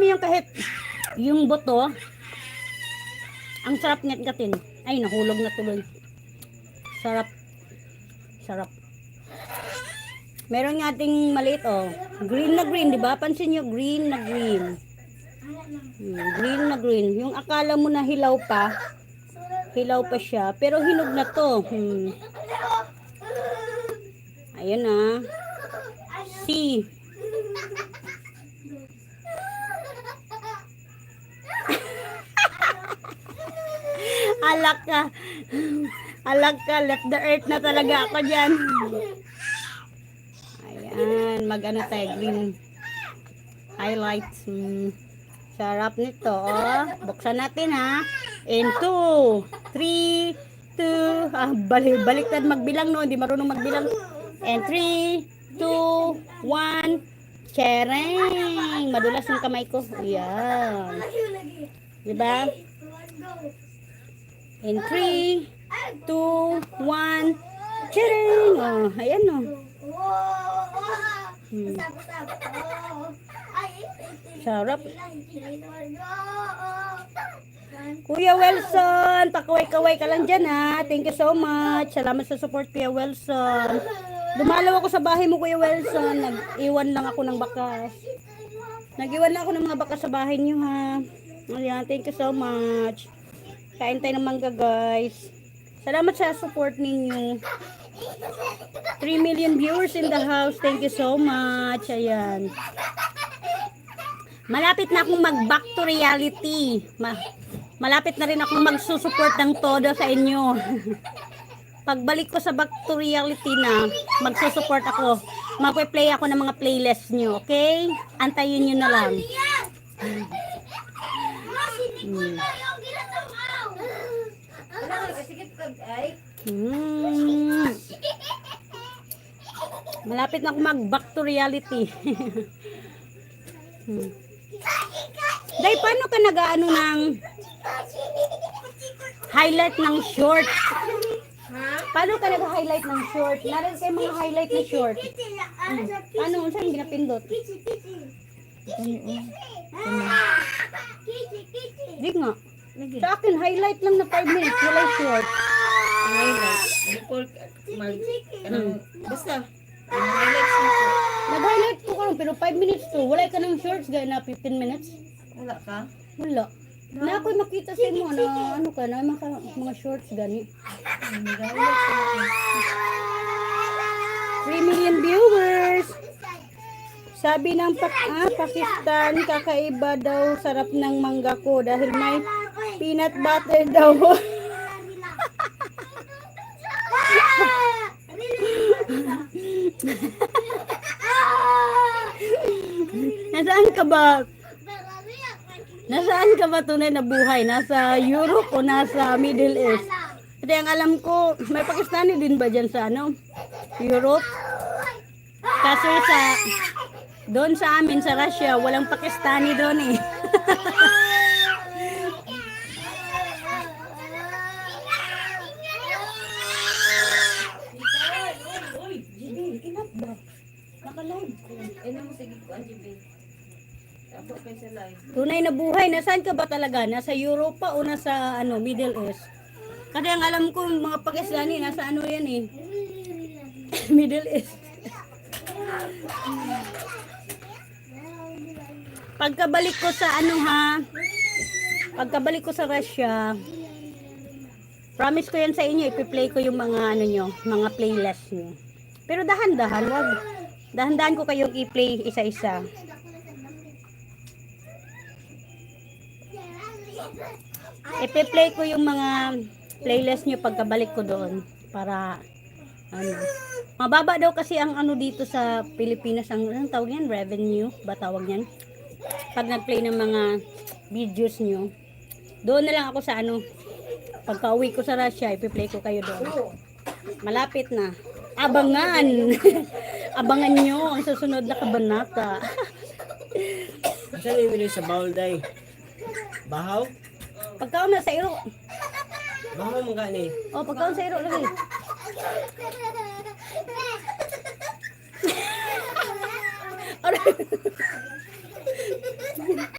yung kahit yung buto, ang sarap ngat-ngatin. Ay, nahulog na tuloy. Sarap. Sarap. Meron nga ating maliit, oh. Green na green, di ba? Pansin nyo, green na green. Green na green. Yung akala mo na hilaw pa siya. Pero hinog na to. Ayan na. C. Alak ka. Alak ka. Left the earth na talaga ako dyan. Ayan. Mag-ano tayo. Green highlights. Sarap nito. Oh. Buksan natin ha. In 2, 3, 2. Baliktad magbilang no. Hindi marunong magbilang. And 3, 2, 1. Chereng. Madulas yung kamay ko. Ayan. Diba? In 3, 2, 1. Chereng. Oh, ayan no. Sarap. Kuya Wilson, pakaway-kaway ka lang dyan ha. Thank you so much. Salamat sa support, Kuya Wilson. Dumalaw ako sa bahay mo, Kuya Wilson. Nag-iwan lang ako ng bakas. Nag-iwan lang ako ng mga bakas sa bahay niyo ha. Ayan, thank you so much. Kain tayo ng mangga guys. Salamat sa support ninyo. 3 million viewers in the house. Thank you so much. Ayan. Malapit na akong mag-back to reality. Malapit na rin akong magsusupport ng todo sa inyo. Pagbalik ko sa back to reality na, magsusupport ako. Magpe-play ako ng mga playlist nyo. Okay? Antayin nyo na lang. Malapit na ako mag-back to reality. Day, paano ka nag-ano ng highlight ng short? Paano ka nag-highlight ng short? Narin kayo mga highlight na short. Paano? Saan ginapindot? Di nga. Sa akin, highlight lang na 5 minutes. Wala short. Highlight. Basta. Nag-highlight ko karon pero 5 minutes to. Wala ka ng shorts gaya na 15 minutes. Wala ka? Wala. Na ako'y makita sa mo na ano ka na mga shorts gani. 3 million viewers. Sabi ng Pakistan, kakaiba daw sarap ng mangga ko dahil may peanut butter daw. Nasaan ka ba? Nasaan ka ba tunay na buhay? Nasa Europe o nasa Middle East? Kasi ang alam ko, may Pakistani din ba dyan sa ano? Europe? Kasi doon sa amin sa Russia, walang Pakistani doon eh. Tunay na buhay, nasaan ka ba talaga? Nasa Europa o nasa ano, Middle East? Kasi ang alam ko, mga Pakistani, nasa ano yan eh. Middle East. Pagkabalik ko sa ano ha, pagkabalik ko sa Russia, promise ko yan sa inyo, ipi-play ko yung mga ano nyo, mga playlist nyo. Pero dahan-dahan, wag. Dahan-dahan ko kayong i-play isa-isa. Ipi-play ko yung mga playlist nyo pagkabalik ko doon para ano. Mababa daw kasi ang ano dito sa Pilipinas, ang anong tawag yan? Revenue ba tawag yan? Pag nag-play ng mga videos nyo. Doon na lang ako sa ano. Pagka-uwi ko sa Russia, ipi-play ko kayo doon. Malapit na. Abangan! Abangan nyo ang susunod na kabanata. Saan ibili sa bowl day? Bahaw? Pagkaon na sa iro. Bahaw mo gani? O, pagkaon sa iro lagi. Alright.